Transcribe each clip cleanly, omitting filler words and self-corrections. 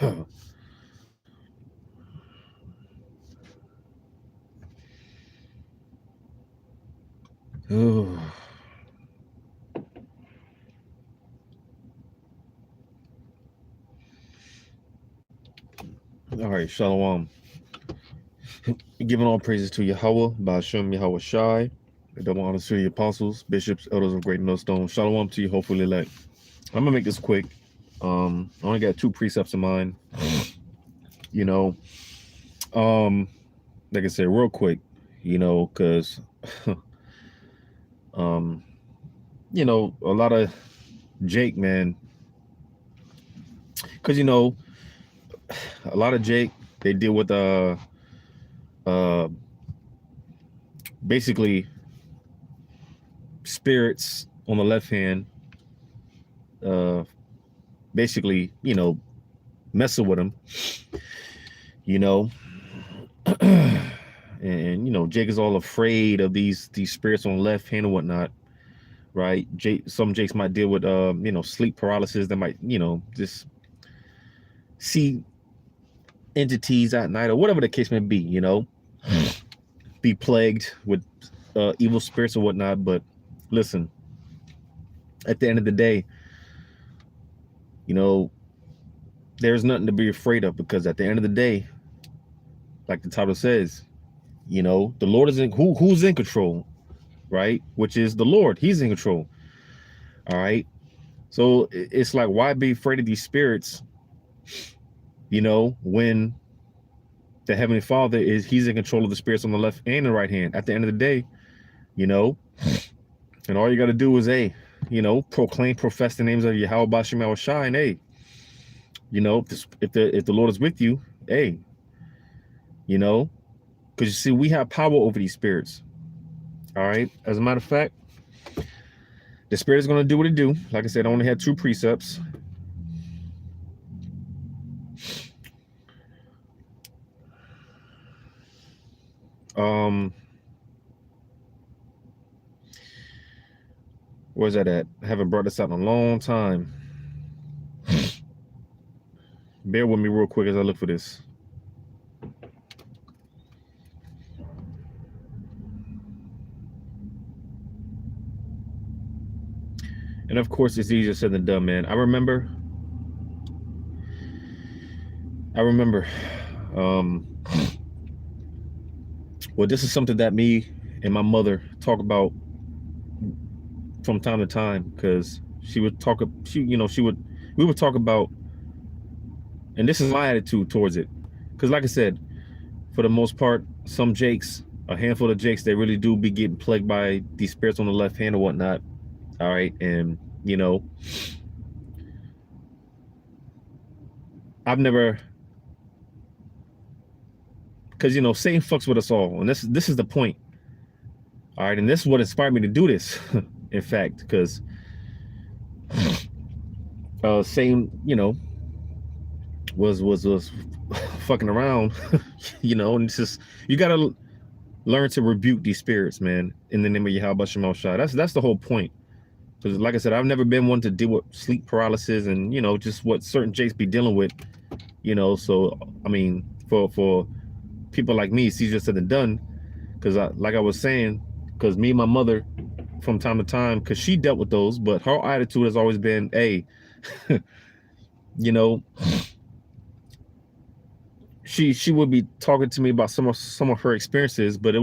Oh. All right, Shalom. Giving all praises to Yahweh, Ba'ashem Yahweh Shai. Double honors to the apostles, bishops, elders of Great Millstone. Shalom to you, hopefully elect. I'm gonna make this quick. I only got 2 precepts in mind. You know, like I said, real quick. Because a lot of Jake, man. Because a lot of Jake, they deal with basically spirits on the left hand, basically, messing with them, and Jake is all afraid of these spirits on the left hand and whatnot, right? Some Jakes might deal with sleep paralysis. That might just see entities at night or whatever the case may be, be plagued with evil spirits or whatnot. But listen, at the end of the day, there's nothing to be afraid of, because at the end of the day, like the title says, the Lord is who's in control, right? Which is the Lord. He's in control. All right. So it's like, why be afraid of these spirits, when the Heavenly Father he's in control of the spirits on the left and the right hand. At the end of the day, and all you got to do is, proclaim, profess the names of Yahweh, Ba'ashem Yahweh Shai, and if the Lord is with you, because you see, we have power over these spirits. All right. As a matter of fact, the spirit is going to do what it do. Like I said, I only had 2 precepts. Where's that at? I haven't brought this out in a long time. Bear with me real quick as I look for this. And of course, it's easier said than done, man. I remember. Well, this is something that me and my mother talk about from time to time, because we would talk about, and this is my attitude towards it, because like I said, for the most part, some Jakes, a handful of Jakes, they really do be getting plagued by these spirits on the left hand or whatnot. All right. And I've never, because Satan fucks with us all, and this is the point. All right. And this is what inspired me to do this. In fact, because Satan, was fucking around, and it's just, you gotta learn to rebuke these spirits, man, in the name of Yahweh Ba'ashem Yahweh Shai. That's the whole point. Because like I said, I've never been one to deal with sleep paralysis and just what certain Jakes be dealing with, so I mean, for people like me, it's easier said than done. Because like I was saying, because me and my mother, from time to time, because she dealt with those, but her attitude has always been, hey, she would be talking to me about some of her experiences, but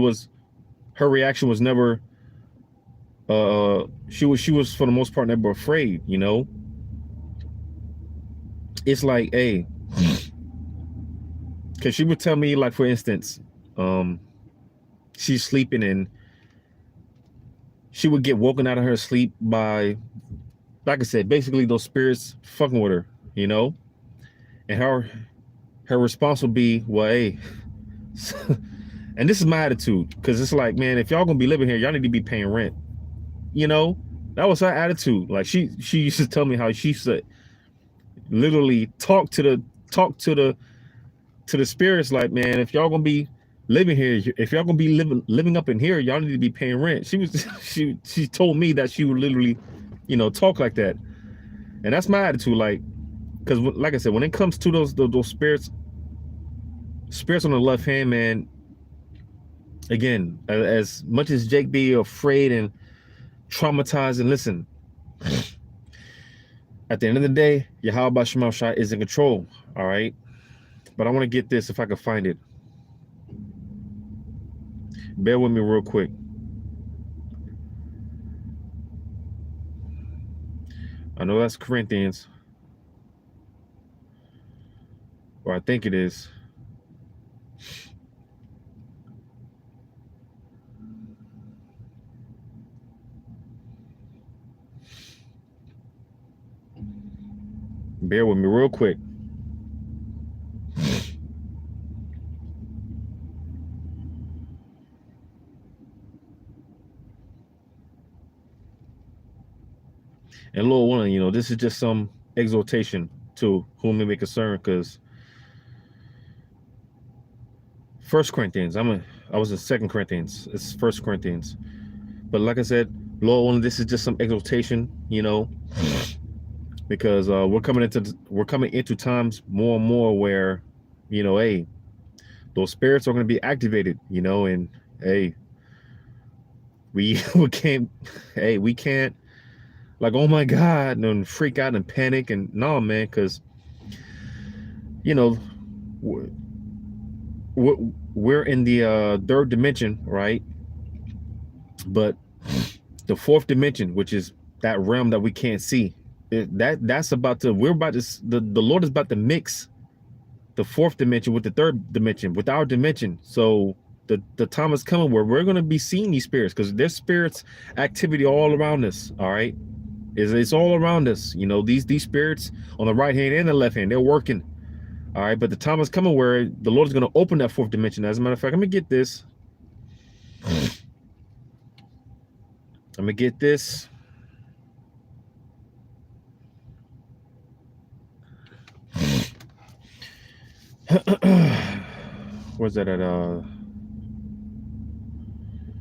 her reaction was never, she was for the most part never afraid. It's like, hey, because she would tell me, like, for instance, she's sleeping and she would get woken out of her sleep by, like I said, basically those spirits fucking with her, and her response would be, well, hey, and this is my attitude, because it's like, man, if y'all gonna be living here, y'all need to be paying rent. That was her attitude. Like, she used to tell me how she said, literally talk to the spirits, like, man, if y'all gonna be living here, if y'all gonna be living up in here, y'all need to be paying rent. She told me that she would literally, talk like that. And that's my attitude. Like, because like I said, when it comes to those spirits on the left hand, man, again, as much as Jake be afraid and traumatized, and listen, at the end of the day, Yahweh Shemal Shai is in control. All right, but I want to get this if I can find it. Bear with me real quick. I know that's Corinthians, or I think it is. Bear with me real quick. And Lord willing, you know, this is just some exhortation to whom it may concern, because First Corinthians, I was in Second Corinthians. It's First Corinthians. But like I said, Lord willing, this is just some exhortation, you know, because we're coming into times more and more where, you know, hey, those spirits are going to be activated, you know, and hey, we can't like, oh my God, and freak out and panic, and no, man, because, you know, we're in the third dimension, right? But the fourth dimension, which is that realm that we can't see, the Lord is about to mix the fourth dimension with the third dimension, with our dimension. So the time is coming where we're going to be seeing these spirits, because there's spirits activity all around us. All right, it's all around us. You know, these spirits on the right hand and the left hand, they're working. All right, but the time is coming where the Lord is going to open that fourth dimension. As a matter of fact, let me get this. Where's that at?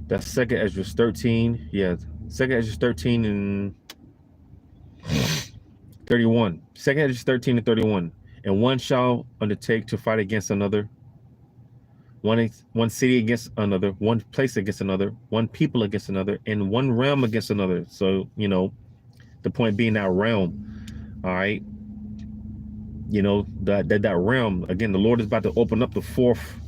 That's Second Ezra 13. Yeah, Second Ezra 13 and 31. Second Ezra 13 and 31. And one shall undertake to fight against another, one city against another, one place against another, one people against another, and one realm against another. So, you know, the point being that realm. All right. You know, that realm, again, the Lord is about to open up the fourth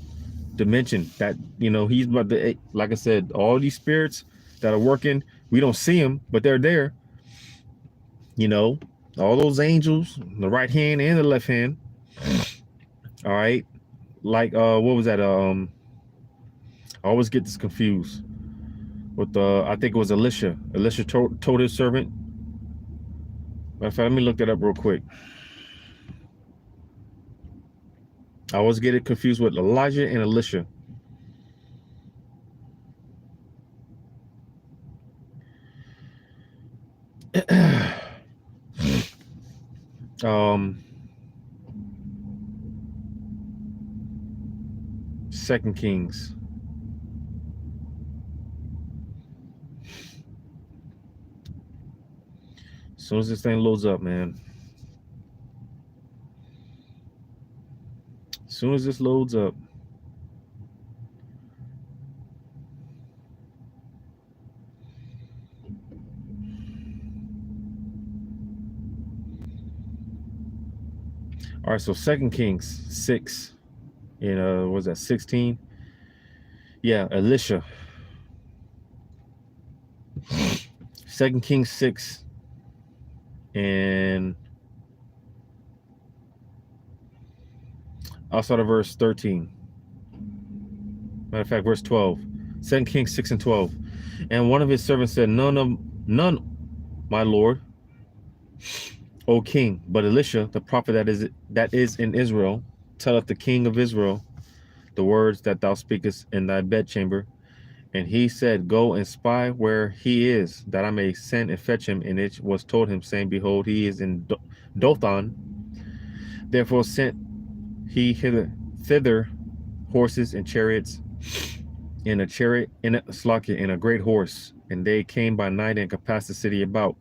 dimension. That, you know, he's about to, like I said, all these spirits that are working, we don't see them, but they're there. You know, all those angels, the right hand and the left hand. All right. Like, what was that? I always get this confused with I think it was Elisha. Elisha told his servant. Matter of fact, let me look that up real quick. I always get it confused with Elijah and Elisha. Second Kings. As soon as this thing loads up, man. As soon as this loads up. All right, so Second Kings 6, and was that 16? Yeah, Elisha. Second Kings 6, and I'll start at verse 13. Matter of fact, verse 12. 2 Kings 6 and 12. And one of his servants said, None, my lord, O king, but Elisha, the prophet that is in Israel, telleth the king of Israel the words that thou speakest in thy bedchamber. And he said, Go and spy where he is, that I may send and fetch him. And it was told him, saying, Behold, he is in Dothan. Therefore sent he thither horses and chariots, and a chariot and a great horse, and they came by night and compassed the city about.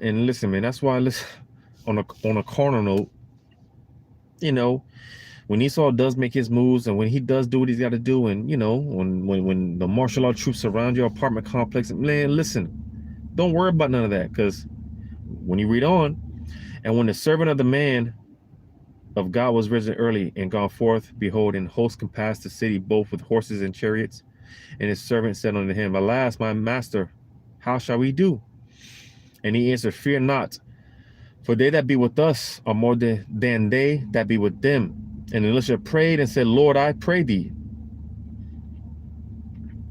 And listen, man, that's why, listen, on a carnal note, you know, when Esau does make his moves and when he does do what he's got to do, and you know, when the martial law troops surround your apartment complex, man, listen, don't worry about none of that, because when you read on, and when the servant of the man of God was risen early and gone forth, behold, and hosts compassed the city both with horses and chariots, and his servant said unto him, Alas, my master, how shall we do? And he answered, Fear not, for they that be with us are more than they that be with them. And Elisha prayed and said, Lord, I pray thee,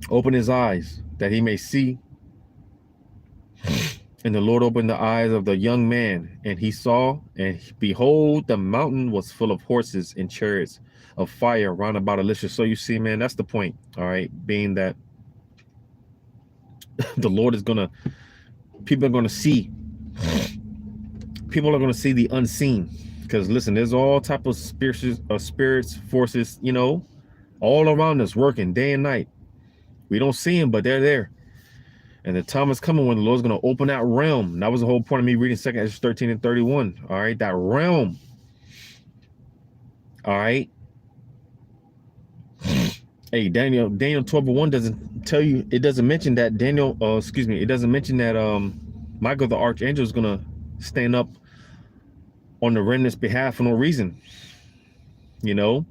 open his eyes that he may see. And the Lord opened the eyes of the young man, and he saw, and behold, the mountain was full of horses and chariots of fire round about Elisha. So you see, man, that's the point. All right, being that the Lord is gonna, people are gonna see the unseen. Because listen, there's all type of spirits, forces, you know, all around us working day and night. We don't see them, but they're there. And the time is coming when the Lord's going to open that realm. And that was the whole point of me reading 2 Ezra 13 and 31. All right, that realm. All right. Hey, Daniel 12:1 doesn't tell you, it doesn't mention that it doesn't mention that Michael the archangel is going to stand up on the remnant's behalf for no reason. You know,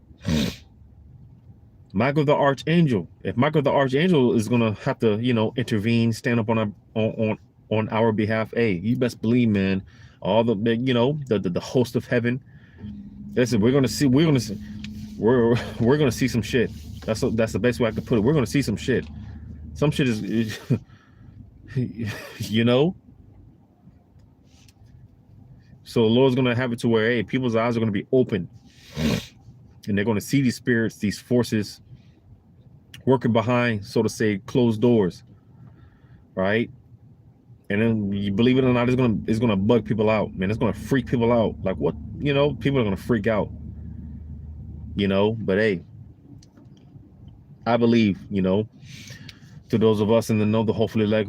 Michael the archangel. If Michael the archangel is gonna have to, you know, intervene, stand up on our behalf, hey, you best believe, man, all the, you know, the host of heaven. Listen, we're gonna see some shit. That's the best way I could put it. We're gonna see some shit. Some shit is, you know. So the Lord's gonna have it to where, hey, people's eyes are gonna be open, and they're gonna see these spirits, these forces, working behind, so to say, closed doors, right? And then, you believe it or not, it's gonna bug people out, man. It's gonna freak people out. Like, what, you know, people are gonna freak out, you know. But hey, I believe, you know, to those of us in the know, the hopefully, like,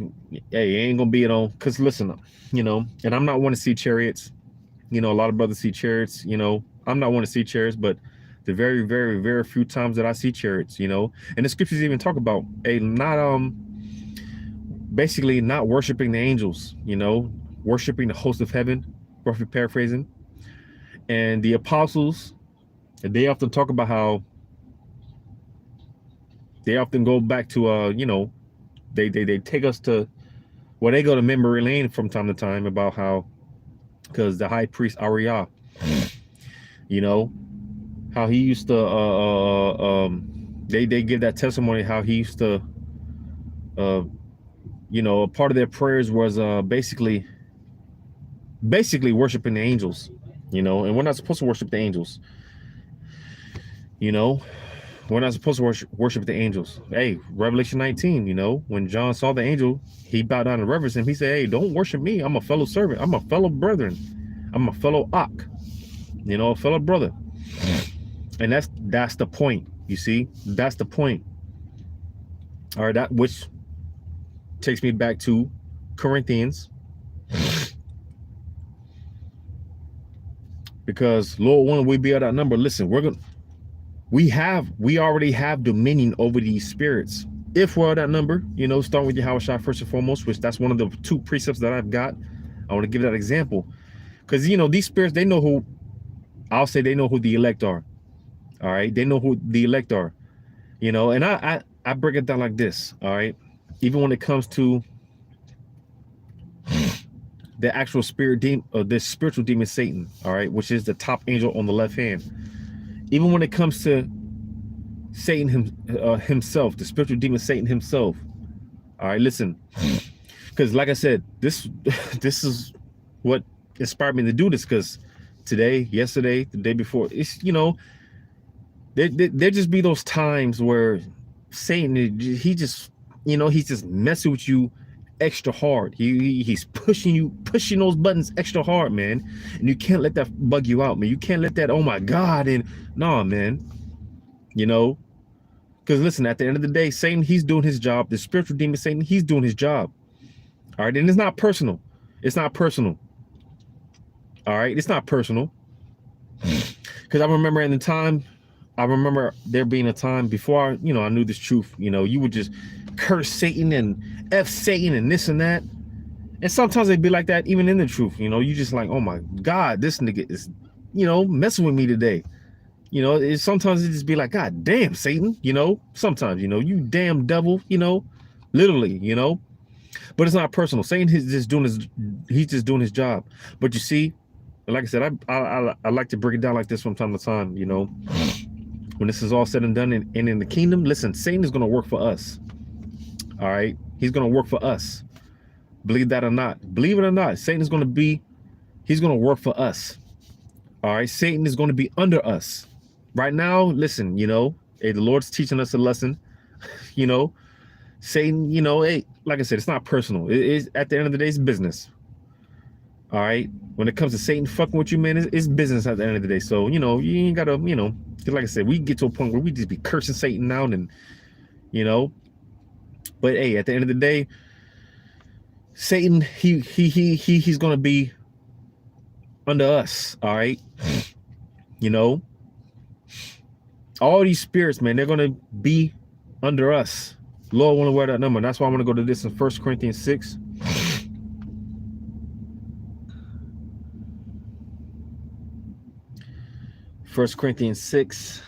hey, it ain't gonna be it on. Cause listen, you know, and I'm not one to see chariots. You know, a lot of brothers see chariots. You know, I'm not one to see chariots, but the very, very, very few times that I see chariots, you know, and the scriptures even talk about basically not worshiping the angels, you know, worshiping the host of heaven, roughly paraphrasing. And the apostles, they often talk about how they often go back to, you know, they take us to, well, they go to memory lane from time to time about how, because the high priest Ariah, you know, how he used to, they give that testimony how he used to, you know, a part of their prayers was basically worshiping the angels, you know, and we're not supposed to worship the angels, you know, we're not supposed to worship the angels. Hey, Revelation 19, you know, when John saw the angel, he bowed down and reverenced him. He said, hey, don't worship me. I'm a fellow servant. I'm a fellow brethren. I'm a fellow Ak, you know, a fellow brother. And that's the point, you see, that's the point. All right, that which takes me back to Corinthians, because Lord willing, we be at that number. Listen, we already have dominion over these spirits. If we're at that number, you know, starting with Yahushua first and foremost, which that's one of the 2 precepts that I've got. I want to give that example, because you know these spirits, they know who the elect are. All right, they know who the elect are, you know, and I break it down like this. All right, even when it comes to the actual the spiritual demon Satan, all right, which is the top angel on the left hand. Even when it comes to Satan himself, the spiritual demon Satan himself. All right, listen, because like I said, this is what inspired me to do this. Because today, yesterday, the day before, it's, you know, there just be those times where Satan, he just, you know, he's just messing with you extra hard. He's pushing those buttons extra hard, man. And you can't let that bug you out, man. You can't let that, oh my God, and no, man. You know, because listen, at the end of the day, Satan, he's doing his job. The spiritual demon Satan, he's doing his job. All right, and it's not personal. It's not personal. All right, it's not personal. Because I remember in the time, I remember there being a time before I knew this truth. You would just curse Satan and F Satan and this and that. And sometimes it'd be like that even in the truth. You just like, oh my God, this nigga is, messing with me today. Sometimes it just be like, God damn, Satan, sometimes, you damn devil, literally, but it's not personal. Satan is just doing his job. But you see, like I said, I like to break it down like this from time to time, when this is all said and done and in the kingdom, listen, Satan is going to work for us. All right. He's going to work for us. Believe that or not, believe it or not, Satan is going to he's going to work for us. All right. Satan is going to be under us right now. Listen, hey, the Lord's teaching us a lesson, Satan, hey, like I said, it's not personal. It is, at the end of the day, it's business. All right. When it comes to Satan fucking with you, man, it's business at the end of the day. So, you ain't gotta, like I said, we get to a point where we just be cursing Satan out and, but hey, at the end of the day, Satan, he's gonna be under us. All right. All these spirits, man, they're gonna be under us. Lord want to wear that number. That's why I want to go to this in 1 Corinthians 6. 1 Corinthians 6.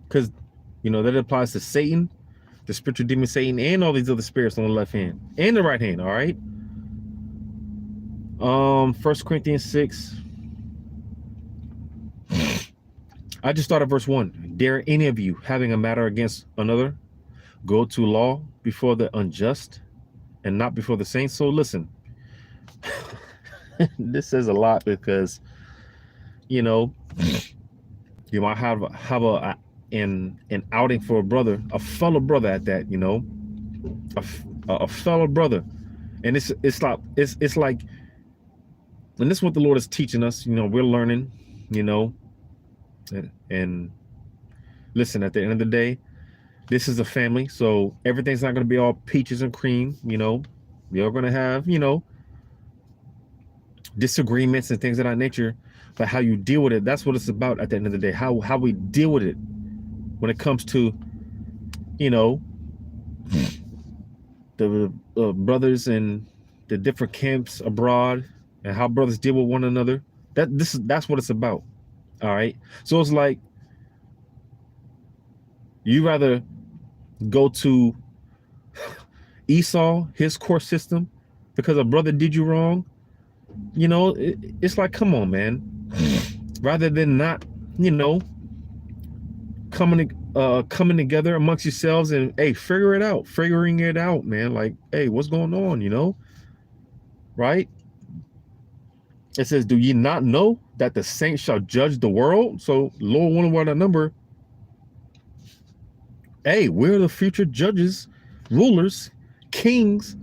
Because, that applies to Satan, the spiritual demon Satan, and all these other spirits on the left hand and the right hand. All right. 1 Corinthians 6. I just started verse 1. Dare any of you, having a matter against another, go to law before the unjust and not before the saints? So listen, this says a lot because, you might have an outing for a brother, a fellow brother at that, a fellow brother. And it's like, and this is what the Lord is teaching us. We're learning, and listen, at the end of the day, this is a family. So everything's not going to be all peaches and cream. You're going to have, disagreements and things of that nature. But how you deal with it, that's what it's about at the end of the day. How we deal with it when it comes to, the brothers in the different camps abroad, and how brothers deal with one another. That's what it's about. All right. So it's like, you rather go to Esau, his court system, because a brother did you wrong. It's like, come on, man. Rather than not, coming together amongst yourselves and, hey, figuring it out, man. Like, hey, what's going on, right? It says, do ye not know that the saints shall judge the world? So Lord wonder what that number. Hey, we're the future judges, rulers, kings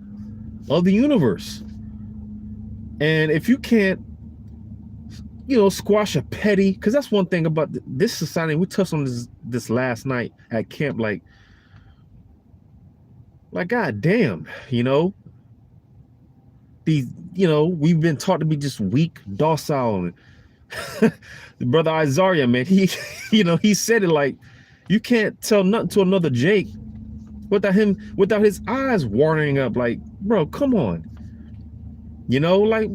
of the universe. And if you can't, squash a petty, because that's one thing about this society. We touched on this last night at camp. Like, God damn, these, we've been taught to be just weak, docile. And the brother Isaiah, man, he said it like, you can't tell nothing to another Jake without his eyes watering up. Like, bro, come on. Like,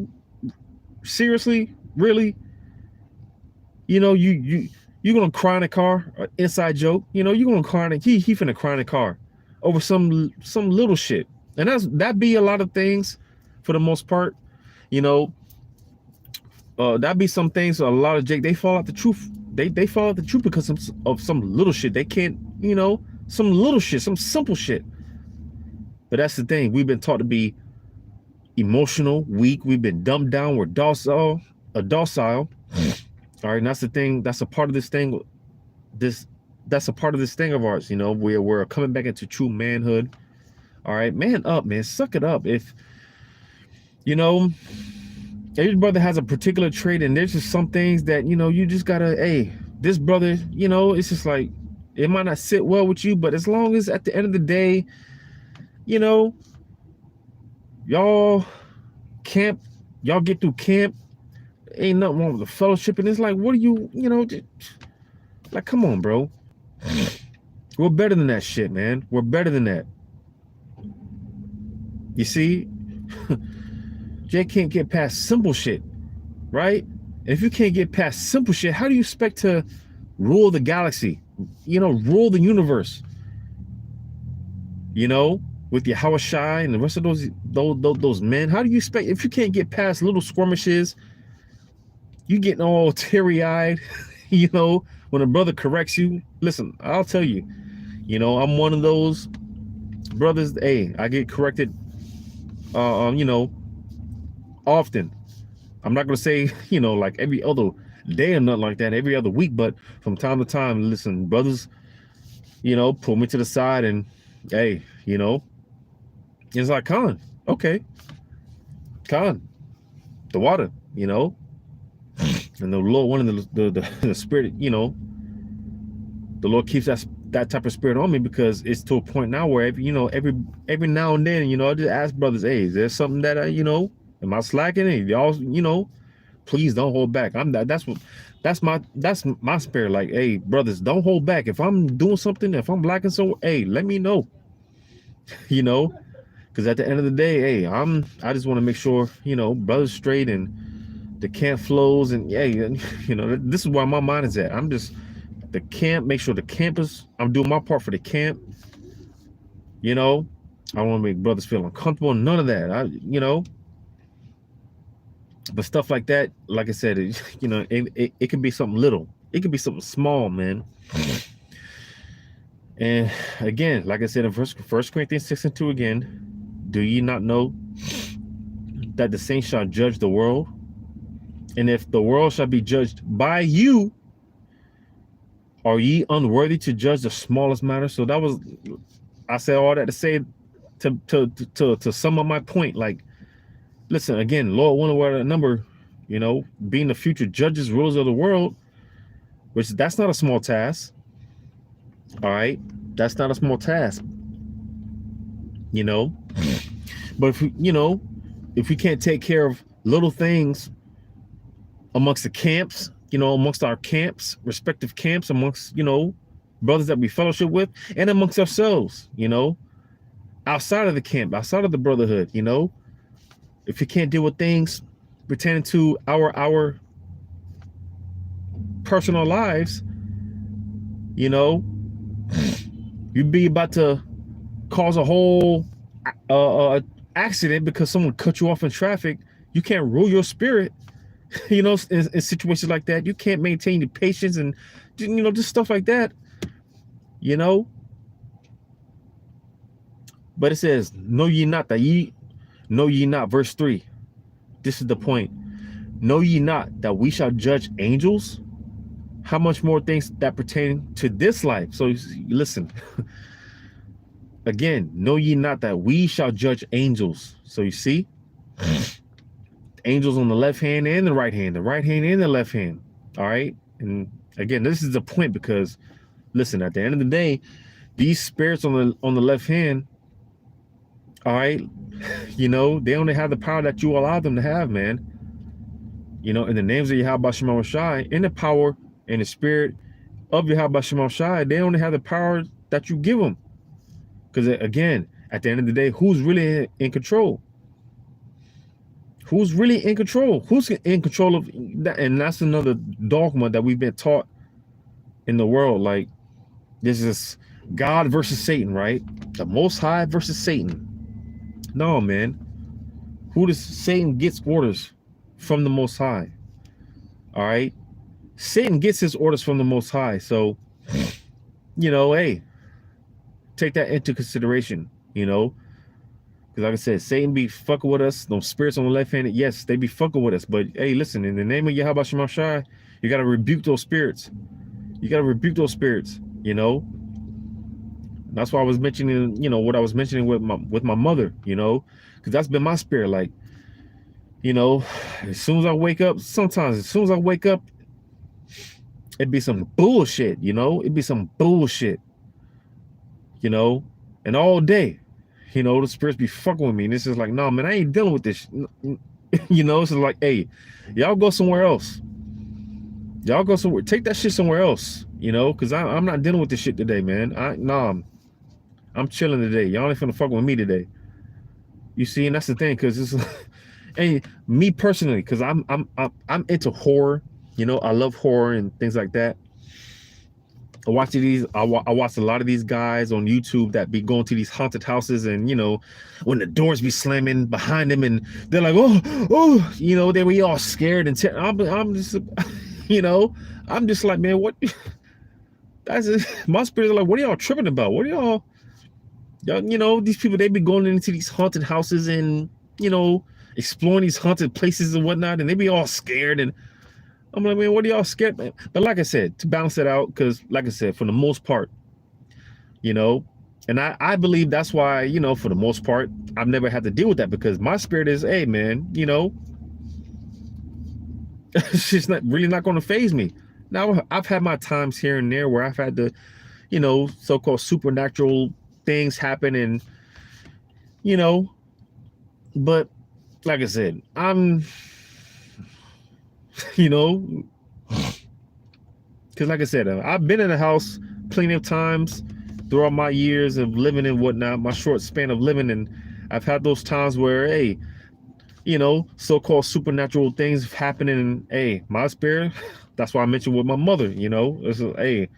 seriously, really? You gonna cry in a car? Inside joke. You gonna cry in he finna cry in a car over some little shit. And that be a lot of things for the most part. That be some things. A lot of Jake, they fall out the truth. They fall out the truth because of some little shit. They can't, some little shit, some simple shit. But that's the thing. We've been taught to be emotional, weak. We've been dumbed down. We're docile. All right, and that's the thing. That's a part of this thing. That's a part of this thing of ours. We're coming back into true manhood. All right, man up, man. Suck it up. If every brother has a particular trait, and there's just some things that you just gotta, hey, this brother, you know, it's just like, it might not sit well with you, but as long as at the end of the day, you know, y'all camp, y'all get through camp, ain't nothing wrong with the fellowship. And it's like, what are you, you know, just, like, come on, bro. We're better than that shit, man. We're better than that. You see, Jay can't get past simple shit, right? And if you can't get past simple shit, how do you expect to rule the galaxy? You know, rule the universe. You know, with your Hawashai and the rest of those men. How do you expect, if you can't get past little skirmishes, you getting all teary-eyed, you know, when a brother corrects you? Listen, I'll tell you, you know, I'm one of those brothers. Hey, I get corrected, you know, often. I'm not gonna say, you know, like every other day or nothing like that, every other week, but from time to time, listen, brothers, you know, pull me to the side and, hey, you know, it's like, Khan, okay, Khan, the water, you know, and the Lord, one of the spirit, you know, the Lord keeps that type of spirit on me, because it's to a point now where every now and then, you know, I just ask brothers, hey, is there something that you know, am I slacking? And y'all, you know, please don't hold back. That's my spirit. Like, hey, brothers, don't hold back. If I'm doing something, if I'm lacking, so hey, let me know. You know, because at the end of the day, hey, I just want to make sure, you know, brothers straight and the camp flows, and yeah, you know, this is where my mind is at. I'm just the camp, make sure the campus, I'm doing my part for the camp. You know, I don't want to make brothers feel uncomfortable. None of that. You know, but stuff like that, like I said, you know, it can be something little. It can be something small, man. And again, like I said in First Corinthians 6:2 again, do ye not know that the saints shall judge the world? And if the world shall be judged by you, are ye unworthy to judge the smallest matter? So that was, I said all that to say, to sum up my point. Like, listen, again, Lord, one of a number, you know, being the future judges, rulers of the world, which that's not a small task. All right, that's not a small task. You know, but if we, you know, if we can't take care of little things amongst the camps, you know, amongst our camps, respective camps, amongst, you know, brothers that we fellowship with, and amongst ourselves, you know, outside of the camp, outside of the brotherhood, you know, if you can't deal with things pertaining to our personal lives, you know, you'd be about to cause a whole accident because someone cut you off in traffic. You can't rule your spirit, you know, in situations like that. You can't maintain your patience and, you know, just stuff like that, you know. But it says, know ye not that know ye not, verse 3. This is the point. Know ye not that we shall judge angels? How much more things that pertain to this life? So listen, again, know ye not that we shall judge angels? So you see, angels on the left hand and the right hand and the left hand. All right. And again, this is the point, because listen, at the end of the day, these spirits on the left hand, all right, you know, they only have the power that you allow them to have, man. You know, in the names of Yahweh Shema Shai, in the power and the spirit of Yahweh Shema Shai, they only have the power that you give them. Because again, at the end of the day, who's really in control? Who's really in control? Who's in control of that? And that's another dogma that we've been taught in the world. Like, this is God versus Satan, right? The Most High versus Satan. No, man. Who does Satan gets orders from the Most High? All right. Satan gets his orders from the Most High. So, you know, hey, take that into consideration, you know. Because like I said, Satan be fucking with us. Those spirits on the left hand, yes, they be fucking with us. But hey, listen, in the name of Yahweh Shema Shai, you got to rebuke those spirits. You got to rebuke those spirits, you know. That's why I was mentioning, you know, what I was mentioning with my mother, you know, because that's been my spirit. Like, you know, as soon as I wake up, sometimes as soon as I wake up, it'd be some bullshit, you know, it'd be some bullshit, you know, and all day, you know, the spirits be fucking with me. And it's just like, no, man, I ain't dealing with this. You know, it's just like, hey, y'all go somewhere else. Y'all go somewhere, take that shit somewhere else, you know, because I'm not dealing with this shit today, man. I'm chilling today. Y'all ain't finna fuck with me today. You see, and that's the thing, because it's and me personally, because I'm into horror, you know, I love horror and things like that. I watch a lot of these guys on YouTube that be going to these haunted houses, and you know, when the doors be slamming behind them, and they're like, oh, you know, they be all scared and I'm just, you know, I'm just like, man, what? That's my spirit is like, what are y'all tripping about? What are y'all, you know, these people, they be going into these haunted houses and you know, exploring these haunted places and whatnot, and they be all scared and. I'm like, man, what are y'all scared, man? But like I said, to balance it out, because like I said, for the most part, you know, and I believe that's why, you know, for the most part, I've never had to deal with that, because my spirit is, hey, man, you know, it's just not going to phase me. Now, I've had my times here and there where I've had to, you know, so-called supernatural things happen, and, you know, but like I said, you know, because like I said, I've been in the house plenty of times throughout my years of living and whatnot, my short span of living, and I've had those times where, hey, you know, so-called supernatural things happening, and hey, my spirit, that's why I mentioned with my mother, you know, it's hey,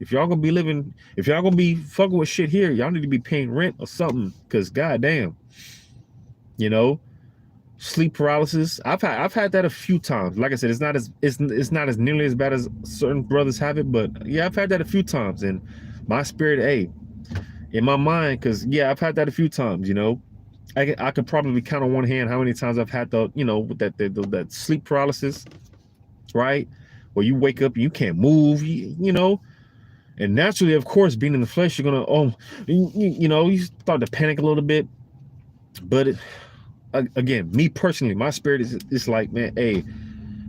if y'all gonna be fucking with shit here, y'all need to be paying rent or something, because goddamn, you know, sleep paralysis. I've had that a few times. Like I said, it's not as nearly as bad as certain brothers have it, but yeah, I've had that a few times. And my spirit, hey, in my mind, because yeah, I've had that a few times. You know, I could probably count on one hand how many times I've had the, you know, that sleep paralysis, right? Where you wake up, you can't move, you know. And naturally, of course, being in the flesh, you're gonna you know, you start to panic a little bit, but again, me personally, my spirit is like, man, hey,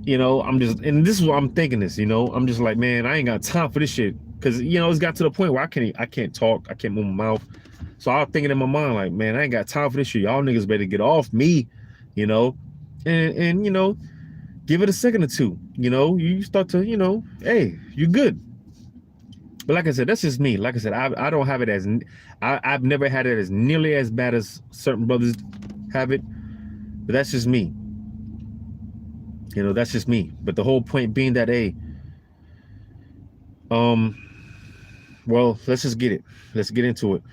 you know, I'm just, and this is what I'm thinking this, you know, I'm just like, man, I ain't got time for this shit, because you know, it's got to the point where I can't talk, I can't move my mouth, so I was thinking in my mind like, man, I ain't got time for this shit, y'all niggas better get off me, you know, and you know, give it a second or two, you know, you start to, you know, hey, you good. But like I said, that's just me. Like I said, I don't have it as, I've never had it as nearly as bad as certain brothers have it, but that's just me. You know, that's just me. But the whole point being that, hey, well, let's just get it. Let's get into it.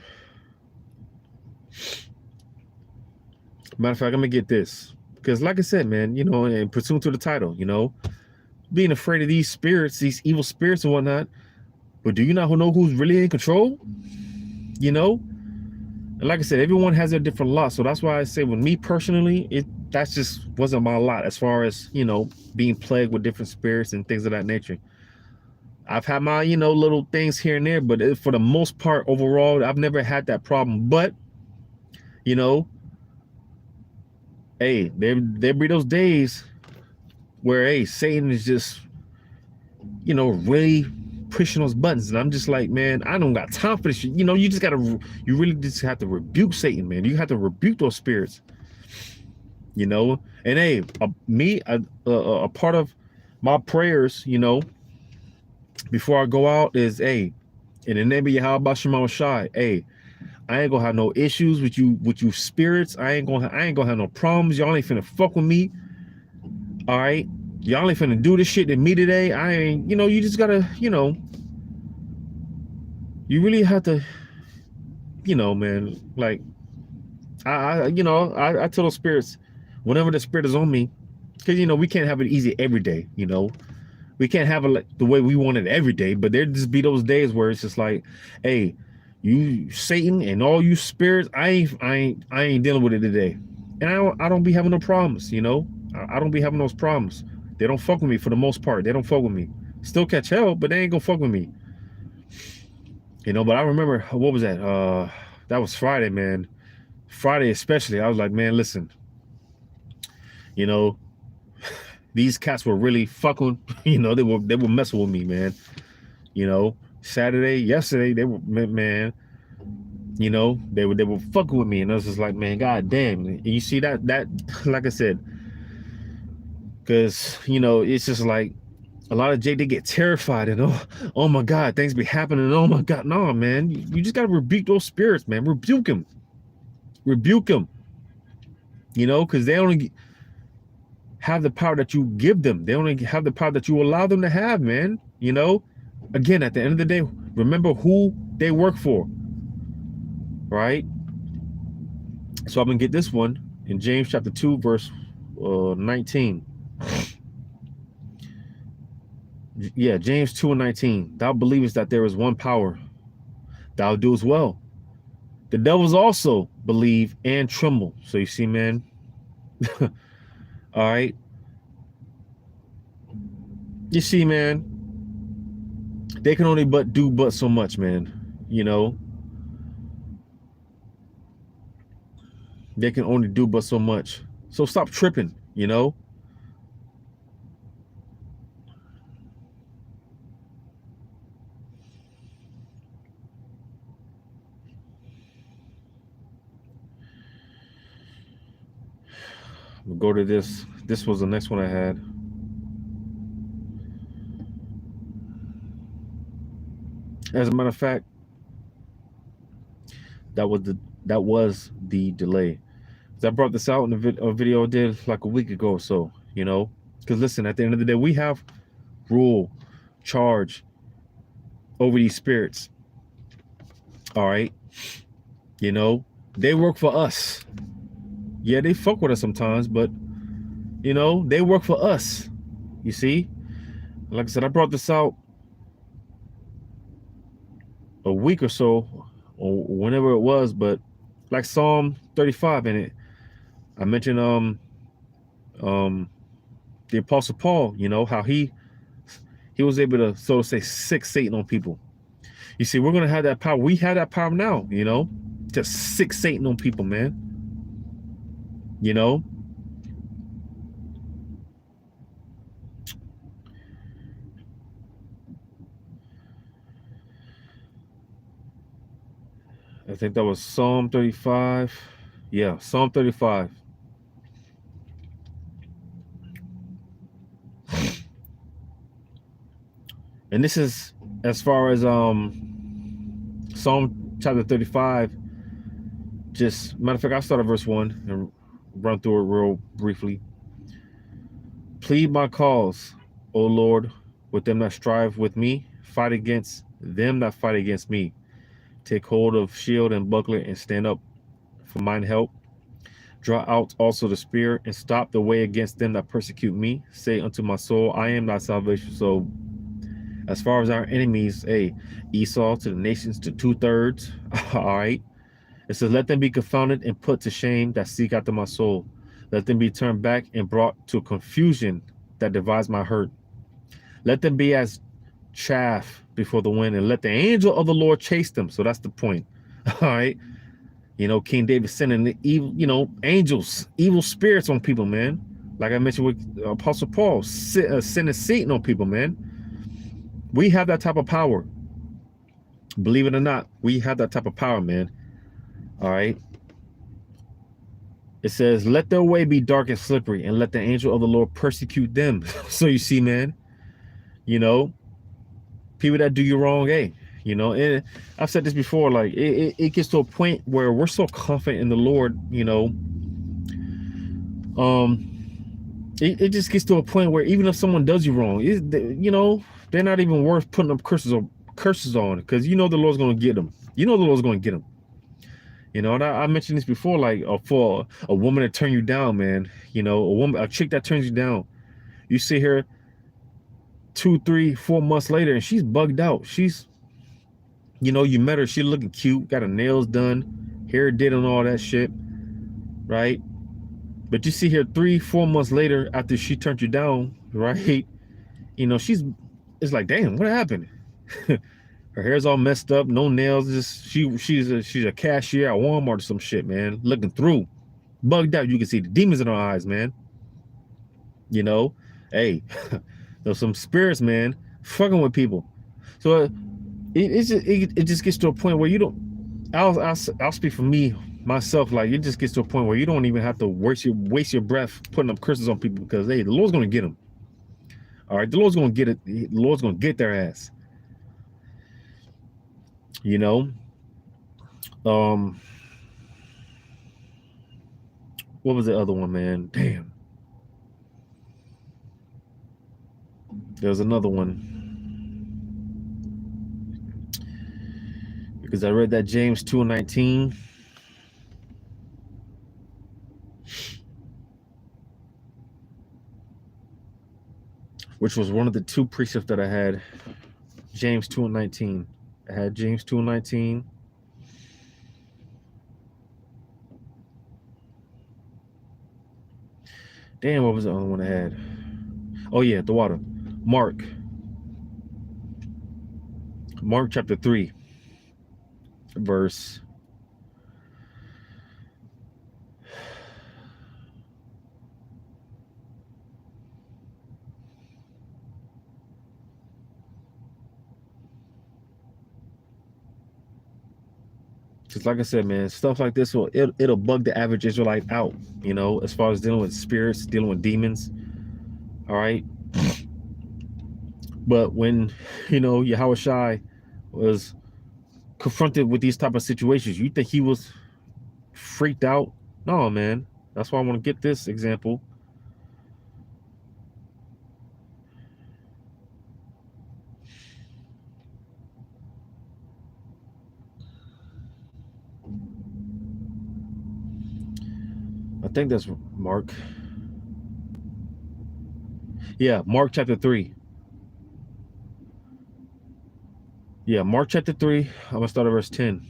Matter of fact, I'm gonna get this, because like I said, man, you know, and pursuant to the title, you know, being afraid of these spirits, these evil spirits and whatnot. But do you not know who's really in control? You know, and like I said, everyone has their different lot. So that's why I say, with me personally, that's just wasn't my lot as far as, you know, being plagued with different spirits and things of that nature. I've had my, you know, little things here and there, but for the most part, overall, I've never had that problem. But, you know, hey, there be those days where, hey, Satan is just, you know, really pushing those buttons, and I'm just like, man, I don't got time for this shit. You know, you really just have to rebuke Satan, man. You have to rebuke those spirits, you know. And hey, a part of my prayers, you know, before I go out is, hey, in the name of Yahweh Shema Shai, hey, I ain't gonna have no issues with you spirits. I ain't gonna have no problems. Y'all ain't finna fuck with me. All right, y'all ain't finna do this shit to me today. I ain't, you know, you just gotta, you know, you really have to, you know, man, like, you know, I tell those spirits, whenever the spirit is on me, because, you know, we can't have it easy every day, you know. We can't have it like the way we want it every day, but there just be those days where it's just like, hey, you Satan and all you spirits, I ain't dealing with it today. And I don't be having no problems, you know. I don't be having those problems. They don't fuck with me for the most part. They don't fuck with me. Still catch hell, but they ain't gonna fuck with me. You know, but I remember, what was that? That was Friday, man. Friday especially. I was like, man, listen, you know, these cats were really fucking, you know, they were messing with me, man. You know, yesterday, they were, man, you know, they were fucking with me, and I was just like, man, god damn. And you see that like I said, because, you know, it's just like a lot of they get terrified and oh my god, things be happening. Oh my god, no, man, you just gotta rebuke those spirits, man. Rebuke them, you know, because they only have the power that you give them. They only have the power that you allow them to have, man. You know, again, at the end of the day, remember who they work for, right? So I'm gonna get this one in James chapter 2 verse 19. Yeah, James 2:19. Thou believest that there is one power, thou doest well. The devils also believe and tremble. So you see, man. All right. You see, man, they can only do so much, man. You know, they can only do but so much. So stop tripping, you know. We'll go to this. This was the next one I had. As a matter of fact, that was the delay. I brought this out in a video I did like a week ago or so, you know. Because listen, at the end of the day, we have rule, charge over these spirits. All right. You know, they work for us. Yeah, they fuck with us sometimes, but you know, they work for us. You see? Like I said, I brought this out a week or so, or whenever it was, but like Psalm 35 in it, I mentioned the Apostle Paul, you know, how he was able to, so to say, sick Satan on people. You see, we're gonna have that power. We have that power now, you know, to sick Satan on people, man. You know. I think that was Psalm 35. Yeah, Psalm 35. And this is as far as Psalm chapter 35. Just matter of fact, I'll start at verse 1 and run through it real briefly. Plead my cause, O Lord, with them that strive with me. Fight against them that fight against me. Take hold of shield and buckler and stand up for mine help. Draw out also the spear and stop the way against them that persecute me. Say unto my soul, I am thy salvation. So as far as our enemies, Esau to the nations to 2/3. All right. It says, let them be confounded and put to shame that seek after my soul. Let them be turned back and brought to confusion that divides my hurt. Let them be as chaff before the wind, and let the angel of the Lord chase them. So that's the point. All right. You know, King David sending the evil, you know, angels, evil spirits on people, man. Like I mentioned with Apostle Paul, sending Satan on people, man. We have that type of power. Believe it or not, we have that type of power, man. All right. It says, let their way be dark and slippery, and let the angel of the Lord persecute them. So you see, man, you know, people that do you wrong, you know, and I've said this before, like it gets to a point where we're so confident in the Lord, you know, it just gets to a point where even if someone does you wrong, you know, they're not even worth putting up curses on, because you know the Lord's going to get them. You know the Lord's going to get them. You know, and I mentioned this before, like for a woman to turn you down, man, you know, a chick that turns you down, you see her 2, 3, 4 months later and she's bugged out. She's, you know, you met her, she's looking cute, got her nails done, hair did and all that shit, right? But you see her 3, 4 months later after she turned you down, right? You know, it's like, damn, what happened? Her hair's all messed up, no nails. Just she's a cashier at Walmart or some shit, man. Looking through, bugged out. You can see the demons in her eyes, man. You know, Hey, there's some spirits, man, fucking with people. So it just gets to a point where you don't. I'll speak for me myself. Like it just gets to a point where you don't even have to waste your breath putting up curses on people because hey, the Lord's gonna get them. All right, the Lord's gonna get it. The Lord's gonna get their ass. You know. Um, what was the other one, man? Damn. There's another one because I read that James 2:19. Which was one of the two precepts that I had. James 2:19. I had James 2:19. Damn, what was the other one I had? Oh yeah, the water. Mark chapter 3, verse. Because like I said, man, stuff like this it'll bug the average Israelite out, you know, as far as dealing with spirits, dealing with demons. All right. But when, you know, Yahweh Shai was confronted with these type of situations, you think he was freaked out? No, man. That's why I want to get this example. I think that's Mark. Yeah, Mark chapter 3. Yeah, Mark chapter 3. I'm going to start at verse 10.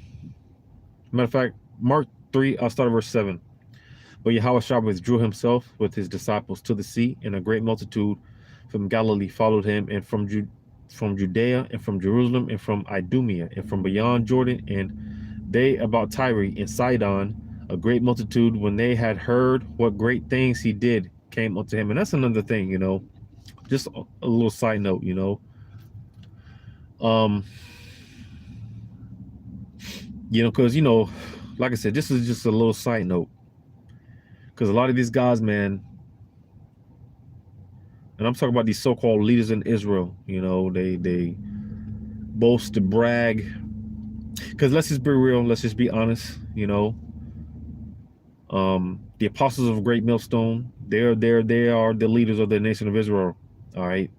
Matter of fact, Mark 3, I'll start at verse 7. But Yahushua withdrew himself with his disciples to the sea, and a great multitude from Galilee followed him, and from Judea, and from Jerusalem, and from Idumea, and from beyond Jordan, and they about Tyre and Sidon, a great multitude, when they had heard what great things he did, came unto him. And that's another thing, you know, just a little side note, you know. You know, because, you know, like I said, this is just a little side note. Because a lot of these guys, man, and I'm talking about these so-called leaders in Israel, you know, they boast to brag. Because let's just be real, let's just be honest, you know. The apostles of Great Millstone, they are the leaders of the nation of Israel. All right.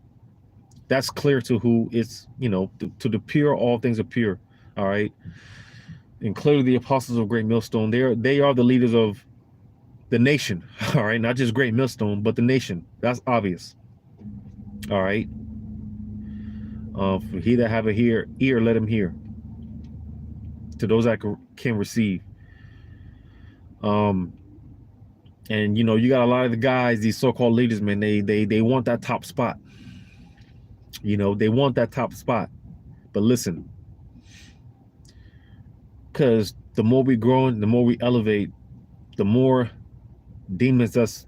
That's clear to who it's, you know, to the pure, all things are pure. All right. And clearly the apostles of Great Millstone, they are the leaders of the nation. All right. Not just Great Millstone, but the nation. That's obvious. All right. For he that have a ear, let him hear. To those that can receive. And you know, you got a lot of the guys, these so-called leaders, man. They want that top spot. You know, they want that top spot. But listen, because the more we grow, the more we elevate, the more demons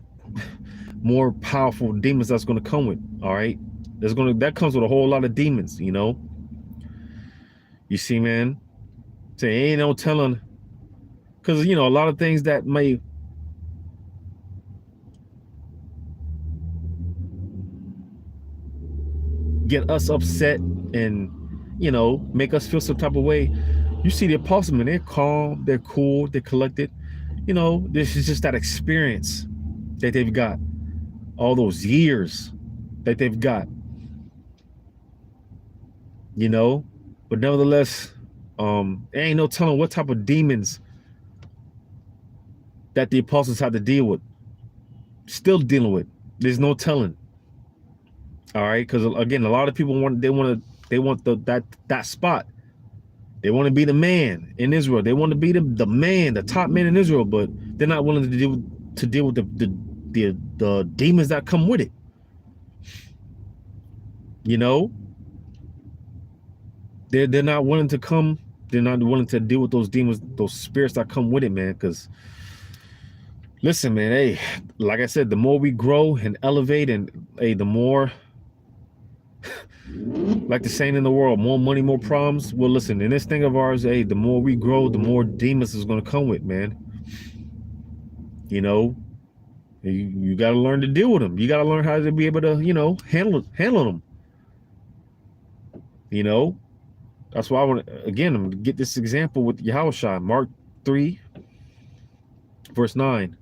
more powerful demons that's going to come with. All right, that comes with a whole lot of demons. You know, you see, man. Say ain't no telling, because you know a lot of things that may get us upset and, you know, make us feel some type of way. You see the apostles, man, they're calm, they're cool, they're collected. You know, this is just that experience that they've got, all those years that they've got, you know. But nevertheless, there ain't no telling what type of demons that the apostles had to deal with, still dealing with. There's no telling. All right, because again, a lot of people want that spot. They want to be the man in Israel. They want to be the man, the top man in Israel, but they're not willing to deal with the demons that come with it. You know, they're not willing to come. They're not willing to deal with those demons, those spirits that come with it, man. Because Listen, man, hey, like I said, the more we grow and elevate, and hey, the more, like the saying in the world, more money, more problems. Well, listen, in this thing of ours, hey, the more we grow, the more demons is gonna come with, man. You know, you got to learn to deal with them. You got to learn how to be able to, handle them. You know, that's why I want to, again, I'm gonna get this example with Yahushua, Mark 3, verse 9.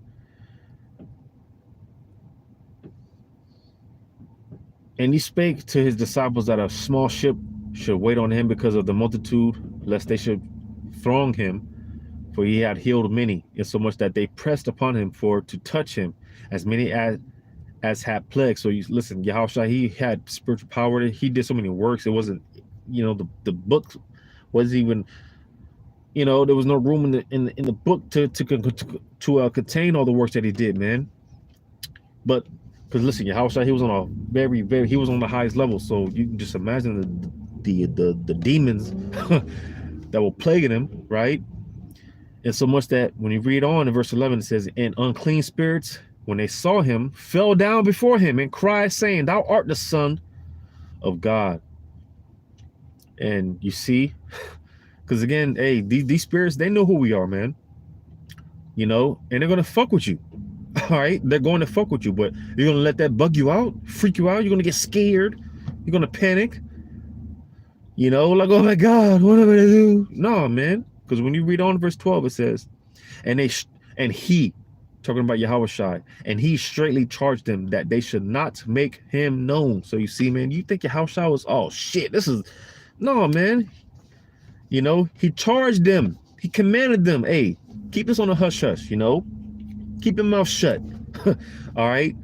And he spake to his disciples that a small ship should wait on him because of the multitude, lest they should throng him, for he had healed many, insomuch that they pressed upon him for to touch him, as many as had plague. So you listen, Yahushua, he had spiritual power. He did so many works. It wasn't, the book wasn't even, there was no room in the book to contain all the works that he did, man. But because listen, Yahushua, he was on a he was on the highest level. So you can just imagine the demons that were plaguing him, right? And so much that when you read on in verse 11, it says, and unclean spirits, when they saw him, fell down before him and cried, saying, Thou art the Son of God. And you see, because again, hey, these spirits, they know who we are, man. And they're going to fuck with you. All right, they're going to fuck with you, but you're gonna let that bug you out, freak you out. You're gonna get scared. You're gonna panic. Like, oh my God, what am I gonna do? No, man, because when you read on verse 12, it says, and he, talking about Yahushua, and he straightly charged them that they should not make him known. So you see, man, you think Yahushua was, oh shit, no, man. He charged them. He commanded them, hey, keep this on a hush hush. Keep your mouth shut. All right.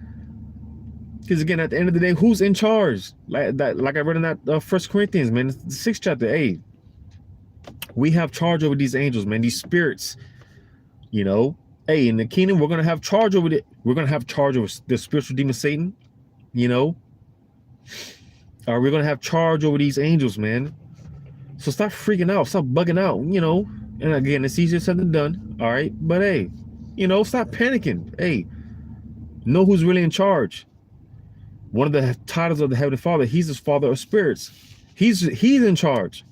Because again, at the end of the day, who's in charge? Like I read in that First Corinthians, man, the 6th chapter. Hey, we have charge over these angels, man, these spirits. Hey, in the kingdom, we're gonna have charge over it. We're gonna have charge over the spiritual demon Satan. We're gonna have charge over these angels, man. So stop freaking out, stop bugging out. And again, it's easier said than done. All right, but hey. Stop panicking. Hey, know who's really in charge. One of the titles of the Heavenly Father, he's the Father of spirits. He's in charge.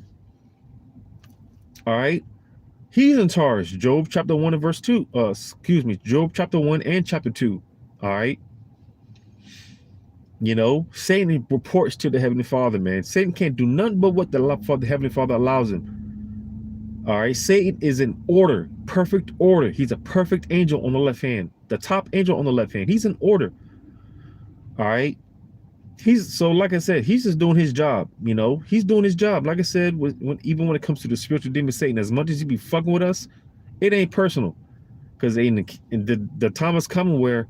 All right. He's in charge. Job chapter 1 and verse 2. Job chapter 1 and chapter 2. All right. Satan reports to the Heavenly Father, man. Satan can't do nothing but what the Heavenly Father allows him. All right, Satan is in order, perfect order. He's a perfect angel on the left hand, the top angel on the left hand. He's in order. All right. Like I said, he's just doing his job. He's doing his job. Like I said, even when it comes to the spiritual demon Satan, as much as he be fucking with us, it ain't personal. Because the time is coming where,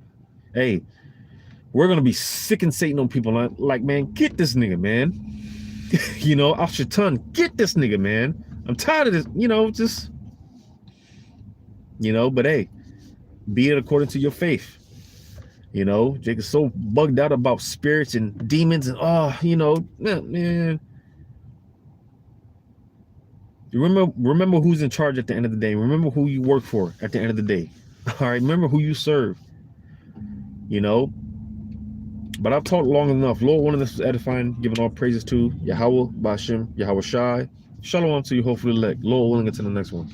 hey, we're gonna be sicking Satan on people. Like, man, get this nigga, man. Off your tongue, get this nigga, man. I'm tired of this, but hey, be it according to your faith. Jake is so bugged out about spirits and demons and man. Remember who's in charge at the end of the day. Remember who you work for at the end of the day. All right, remember who you serve. But I've talked long enough. Lord, one of this was edifying, giving all praises to Yahweh, Bashem, Yahweh Shai. Shalom to you, hopefully elect. Lord willing, until the next one.